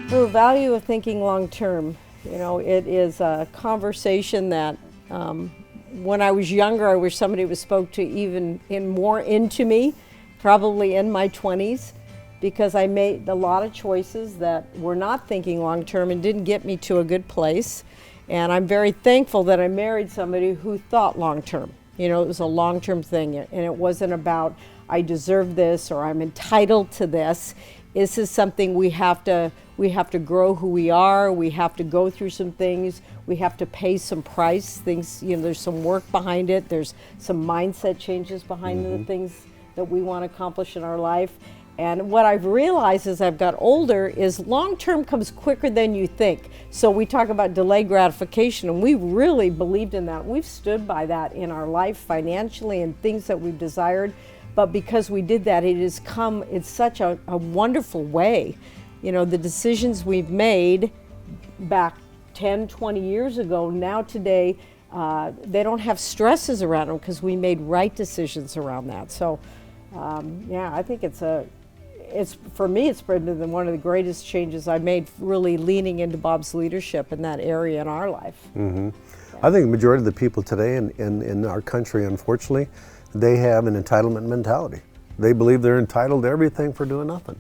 The value of thinking long term. You know, it is a conversation that when I was younger, I wish somebody was spoke to even more into me, probably in my 20s, because I made a lot of choices that were not thinking long term and didn't get me to a good place. And I'm very thankful that I married somebody who thought long term. You know, it was a long term thing, and it wasn't about I deserve this or I'm entitled to this. This is something we have to grow who we are. We have to go through some things. We have to pay some price. Things, you know, there's some work behind it. There's some mindset changes behind the things that we want to accomplish in our life. And what I've realized as I've got older is long term comes quicker than you think. So we talk about delayed gratification, and we really believed in that. We've stood by that in our life financially and things that we've desired. But because we did that, it has come in such a wonderful way. You know, the decisions we've made back 10, 20 years ago, now today, they don't have stresses around them because we made right decisions around that. So, yeah, I think for me, it's been one of the greatest changes I made, really leaning into Bob's leadership in that area in our life. Yeah. I think the majority of the people today in our country, unfortunately, they have an entitlement mentality. They believe they're entitled to everything for doing nothing.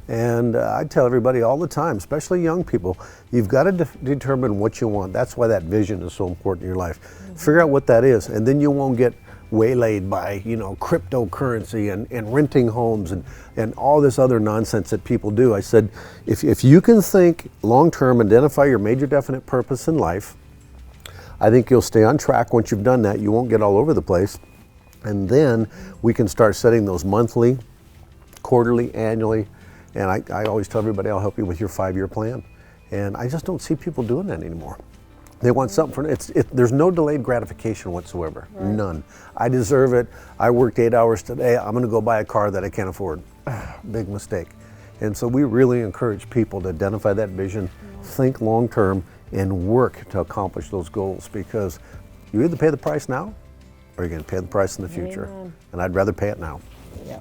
And I tell everybody all the time, especially young people, you've got to determine what you want. That's why that vision is so important in your life. Figure out what that is, and then you won't get waylaid by, you know, cryptocurrency and renting homes and all this other nonsense that people do. I said, if you can think long-term, identify your major definite purpose in life, I think you'll stay on track. Once you've done that, you won't get all over the place. And then we can start setting those monthly, quarterly, annually. And I always tell everybody, I'll help you with your 5-year plan. And I just don't see people doing that anymore. They want something for there's no delayed gratification whatsoever, right. None. I deserve it. I worked 8 hours today. I'm gonna go buy a car that I can't afford. Big mistake. And so we really encourage people to identify that vision, think long term, and work to accomplish those goals, because you either pay the price now or you're gonna pay the price in the future. Amen. And I'd rather pay it now. Yeah.